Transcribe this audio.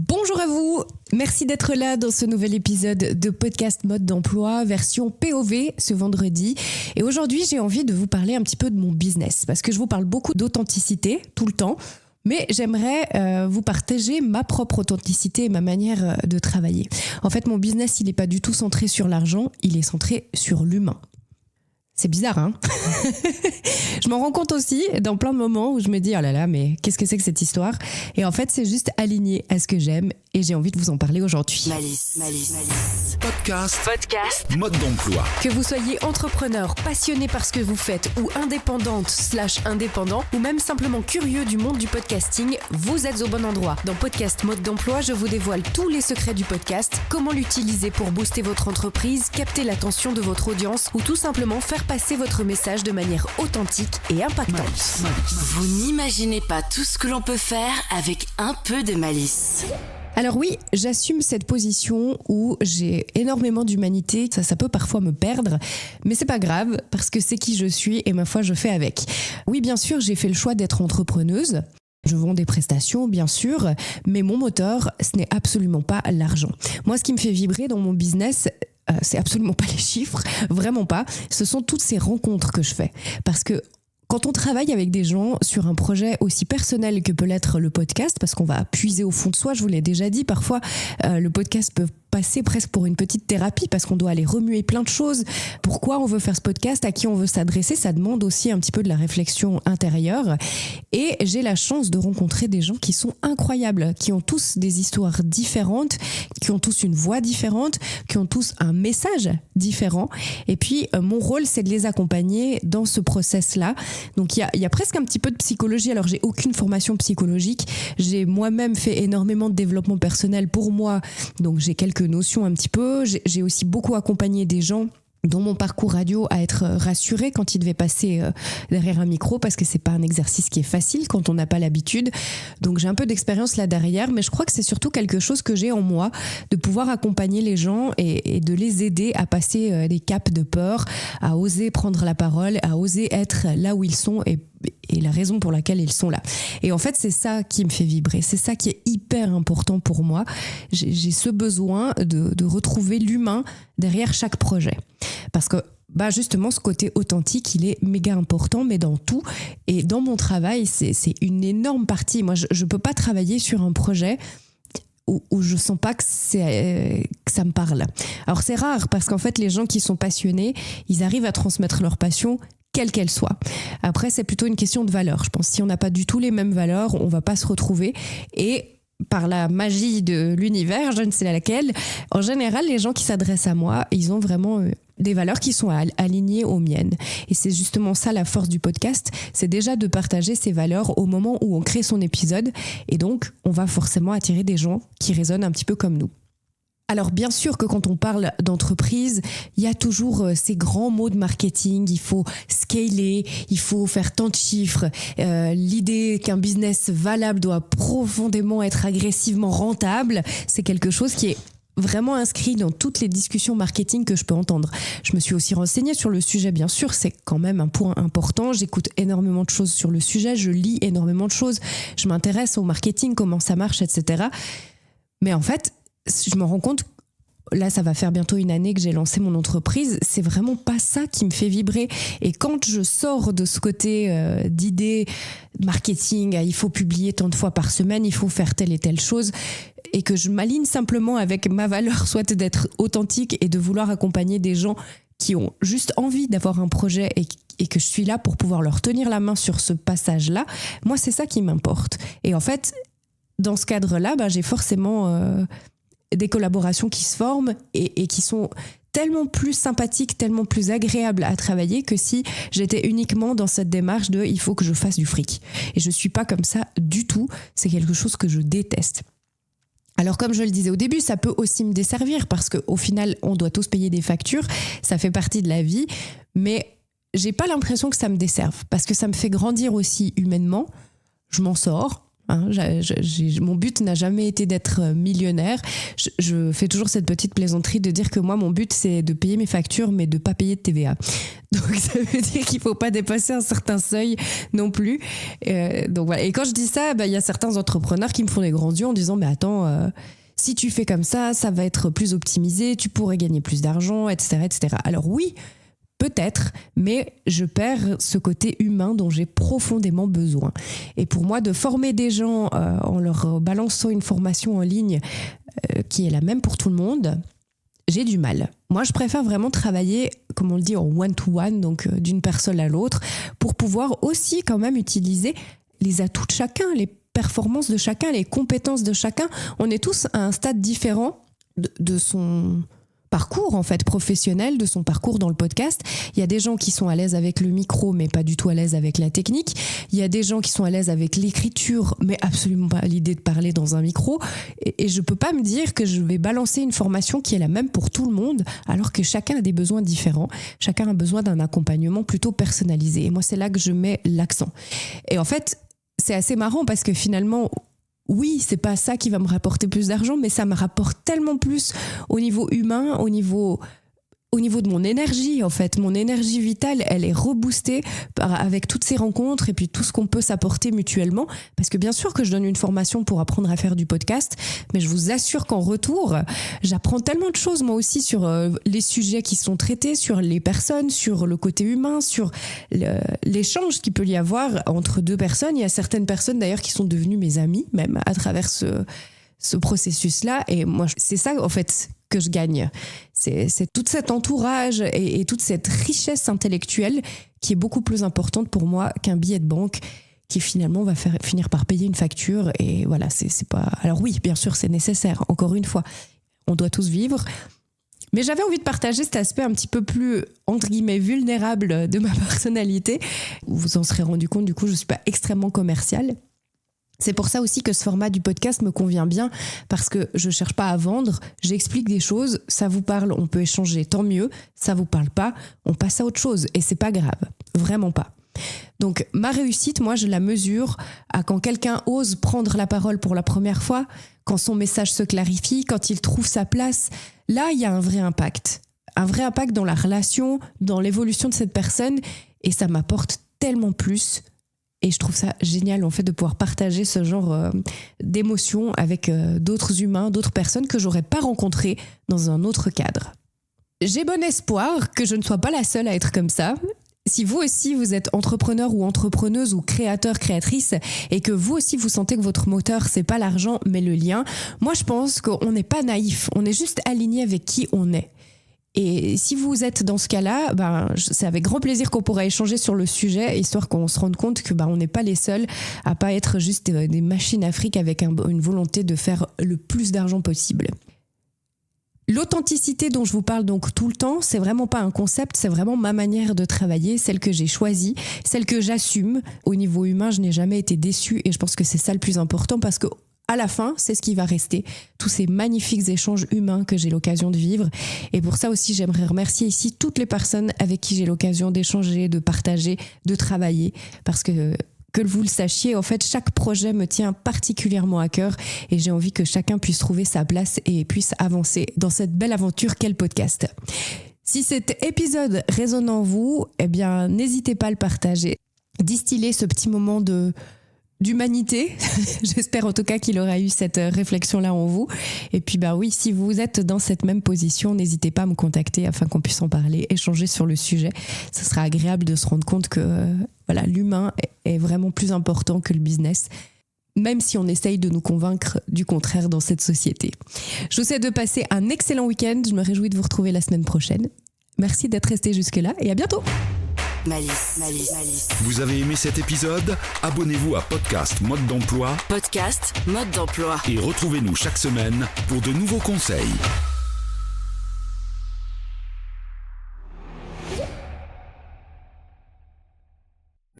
Bonjour à vous, merci d'être là dans ce nouvel épisode de podcast Mode d'emploi version POV ce vendredi. Et aujourd'hui, j'ai envie de vous parler un petit peu de mon business parce que je vous parle beaucoup d'authenticité tout le temps, mais j'aimerais vous partager ma propre authenticité et ma manière de travailler. En fait, mon business, il n'est pas du tout centré sur l'argent, il est centré sur l'humain. C'est bizarre, hein? Je m'en rends compte aussi dans plein de moments où je me dis « Oh là là, mais qu'est-ce que c'est que cette histoire ?» Et en fait, c'est juste aligné à ce que j'aime et j'ai envie de vous en parler aujourd'hui. Malice. Podcast. Mode d'emploi. Que vous soyez entrepreneur, passionné par ce que vous faites ou indépendante/indépendant ou même simplement curieux du monde du podcasting, vous êtes au bon endroit. Dans Podcast Mode d'emploi, je vous dévoile tous les secrets du podcast, comment l'utiliser pour booster votre entreprise, capter l'attention de votre audience ou tout simplement faire passer votre message de manière authentique et impactante. Vous n'imaginez pas tout ce que l'on peut faire avec un peu de malice. Alors oui, j'assume cette position où j'ai énormément d'humanité, ça peut parfois me perdre, mais c'est pas grave parce que c'est qui je suis et ma foi je fais avec. Oui, bien sûr, j'ai fait le choix d'être entrepreneuse. Je vends des prestations, bien sûr, mais mon moteur, ce n'est absolument pas l'argent. Moi, ce qui me fait vibrer dans mon business, c'est absolument pas les chiffres, vraiment pas. Ce sont toutes ces rencontres que je fais. Parce que quand on travaille avec des gens sur un projet aussi personnel que peut l'être le podcast, parce qu'on va puiser au fond de soi, je vous l'ai déjà dit, parfois le podcast peut passer presque pour une petite thérapie parce qu'on doit aller remuer plein de choses. Pourquoi on veut faire ce podcast, à qui on veut s'adresser, ça demande aussi un petit peu de la réflexion intérieure. Et j'ai la chance de rencontrer des gens qui sont incroyables, qui ont tous des histoires différentes, qui ont tous une voix différente, qui ont tous un message différent. Et puis mon rôle, c'est de les accompagner dans ce process-là. Donc il y a presque un petit peu de psychologie. Alors j'ai aucune formation psychologique. J'ai moi-même fait énormément de développement personnel pour moi. Donc j'ai quelques notions un petit peu. J'ai aussi beaucoup accompagné des gens dans mon parcours radio à être rassurés quand ils devaient passer derrière un micro parce que c'est pas un exercice qui est facile quand on n'a pas l'habitude. Donc j'ai un peu d'expérience là derrière, mais je crois que c'est surtout quelque chose que j'ai en moi, de pouvoir accompagner les gens et de les aider à passer des caps de peur, à oser prendre la parole, à oser être là où ils sont et la raison pour laquelle ils sont là. Et en fait, c'est ça qui me fait vibrer. C'est ça qui est hyper important pour moi. J'ai ce besoin de retrouver l'humain derrière chaque projet. Parce que justement, ce côté authentique, il est méga important, mais dans tout. Et dans mon travail, c'est une énorme partie. Moi, je peux pas travailler sur un projet où je sens pas que ça me parle. Alors, c'est rare parce qu'en fait, les gens qui sont passionnés, ils arrivent à transmettre leur passion quelle qu'elle soit. Après, c'est plutôt une question de valeur. Je pense que si on n'a pas du tout les mêmes valeurs, on va pas se retrouver. Et par la magie de l'univers, je ne sais laquelle, en général, les gens qui s'adressent à moi, ils ont vraiment des valeurs qui sont alignées aux miennes. Et c'est justement ça la force du podcast, c'est déjà de partager ces valeurs au moment où on crée son épisode. Et donc, on va forcément attirer des gens qui résonnent un petit peu comme nous. Alors bien sûr que quand on parle d'entreprise, il y a toujours ces grands mots de marketing, il faut scaler, il faut faire tant de chiffres. L'idée qu'un business valable doit profondément être agressivement rentable, c'est quelque chose qui est vraiment inscrit dans toutes les discussions marketing que je peux entendre. Je me suis aussi renseignée sur le sujet, bien sûr, c'est quand même un point important. J'écoute énormément de choses sur le sujet, je lis énormément de choses, je m'intéresse au marketing, comment ça marche, etc. Mais en fait, je me rends compte, là ça va faire bientôt une année que j'ai lancé mon entreprise, c'est vraiment pas ça qui me fait vibrer. Et quand je sors de ce côté d'idées marketing, il faut publier tant de fois par semaine, il faut faire telle et telle chose, et que je m'aligne simplement avec ma valeur, soit d'être authentique et de vouloir accompagner des gens qui ont juste envie d'avoir un projet et que je suis là pour pouvoir leur tenir la main sur ce passage-là, moi c'est ça qui m'importe. Et en fait, dans ce cadre-là, j'ai forcément des collaborations qui se forment et qui sont tellement plus sympathiques, tellement plus agréables à travailler que si j'étais uniquement dans cette démarche de il faut que je fasse du fric. Et je suis pas comme ça du tout, c'est quelque chose que je déteste. Alors comme je le disais au début, ça peut aussi me desservir parce qu'au final, on doit tous payer des factures, ça fait partie de la vie, mais j'ai pas l'impression que ça me desserve parce que ça me fait grandir aussi humainement, je m'en sors. Hein. Mon but n'a jamais été d'être millionnaire. Je fais toujours cette petite plaisanterie de dire que moi, mon but, c'est de payer mes factures, mais de ne pas payer de TVA. Donc, ça veut dire qu'il ne faut pas dépasser un certain seuil non plus. Donc, voilà. Et quand je dis ça, il y a certains entrepreneurs qui me font des grands yeux en disant « Mais attends, si tu fais comme ça va être plus optimisé, tu pourrais gagner plus d'argent, etc. etc. » Alors oui, peut-être, mais je perds ce côté humain dont j'ai profondément besoin. Et pour moi, de former des gens en leur balançant une formation en ligne qui est la même pour tout le monde, j'ai du mal. Moi, je préfère vraiment travailler, comme on le dit, en one-to-one, donc d'une personne à l'autre, pour pouvoir aussi quand même utiliser les atouts de chacun, les performances de chacun, les compétences de chacun. On est tous à un stade différent de son parcours en fait professionnel, de son parcours dans le podcast. Il y a des gens qui sont à l'aise avec le micro mais pas du tout à l'aise avec la technique. Il y a des gens qui sont à l'aise avec l'écriture mais absolument pas à l'idée de parler dans un micro. Et je peux pas me dire que je vais balancer une formation qui est la même pour tout le monde alors que chacun a des besoins différents. Chacun a besoin d'un accompagnement plutôt personnalisé. Et moi, c'est là que je mets l'accent. Et en fait, c'est assez marrant parce que finalement, oui, c'est pas ça qui va me rapporter plus d'argent, mais ça me rapporte tellement plus au niveau humain, au niveau de mon énergie, en fait. Mon énergie vitale, elle est reboostée avec toutes ces rencontres et puis tout ce qu'on peut s'apporter mutuellement. Parce que bien sûr que je donne une formation pour apprendre à faire du podcast, mais je vous assure qu'en retour, j'apprends tellement de choses, moi aussi, sur les sujets qui sont traités, sur les personnes, sur le côté humain, sur l'échange qu'il peut y avoir entre deux personnes. Il y a certaines personnes, d'ailleurs, qui sont devenues mes amies, même, à travers ce processus-là. Et moi, c'est ça, en fait, que je gagne. C'est tout cet entourage et toute cette richesse intellectuelle qui est beaucoup plus importante pour moi qu'un billet de banque qui finalement va finir par payer une facture. Et voilà, c'est pas... Alors oui, bien sûr, c'est nécessaire. Encore une fois, on doit tous vivre. Mais j'avais envie de partager cet aspect un petit peu plus, entre guillemets, vulnérable de ma personnalité. Vous vous en serez rendu compte, du coup, je ne suis pas extrêmement commerciale. C'est pour ça aussi que ce format du podcast me convient bien, parce que je cherche pas à vendre, j'explique des choses, ça vous parle, on peut échanger, tant mieux, ça vous parle pas, on passe à autre chose, et c'est pas grave, vraiment pas. Donc ma réussite, moi je la mesure à quand quelqu'un ose prendre la parole pour la première fois, quand son message se clarifie, quand il trouve sa place, là il y a un vrai impact dans la relation, dans l'évolution de cette personne, et ça m'apporte tellement plus. Et je trouve ça génial en fait de pouvoir partager ce genre d'émotions avec d'autres humains, d'autres personnes que j'aurais pas rencontrées dans un autre cadre. J'ai bon espoir que je ne sois pas la seule à être comme ça. Si vous aussi vous êtes entrepreneur ou entrepreneuse ou créateur, créatrice et que vous aussi vous sentez que votre moteur c'est pas l'argent mais le lien, moi je pense qu'on n'est pas naïf, on est juste aligné avec qui on est. Et si vous êtes dans ce cas-là, c'est avec grand plaisir qu'on pourra échanger sur le sujet, histoire qu'on se rende compte que on n'est pas les seuls à pas être juste des machines à fric avec une volonté de faire le plus d'argent possible. L'authenticité dont je vous parle donc tout le temps, c'est vraiment pas un concept, c'est vraiment ma manière de travailler, celle que j'ai choisie, celle que j'assume. Au niveau humain, je n'ai jamais été déçue et je pense que c'est ça le plus important parce que à la fin, c'est ce qui va rester, tous ces magnifiques échanges humains que j'ai l'occasion de vivre. Et pour ça aussi, j'aimerais remercier ici toutes les personnes avec qui j'ai l'occasion d'échanger, de partager, de travailler. Parce que vous le sachiez, en fait, chaque projet me tient particulièrement à cœur et j'ai envie que chacun puisse trouver sa place et puisse avancer dans cette belle aventure qu'est le podcast. Si cet épisode résonne en vous, n'hésitez pas à le partager. Distiller ce petit moment d'humanité. J'espère en tout cas qu'il aura eu cette réflexion-là en vous. Et puis oui, si vous êtes dans cette même position, n'hésitez pas à me contacter afin qu'on puisse en parler, échanger sur le sujet. Ce sera agréable de se rendre compte que l'humain est vraiment plus important que le business, même si on essaye de nous convaincre du contraire dans cette société. Je vous souhaite de passer un excellent week-end. Je me réjouis de vous retrouver la semaine prochaine. Merci d'être resté jusque-là et à bientôt. Malice. Vous avez aimé cet épisode ? Abonnez-vous à Podcast Mode d'Emploi. Podcast Mode d'Emploi. Et retrouvez-nous chaque semaine pour de nouveaux conseils.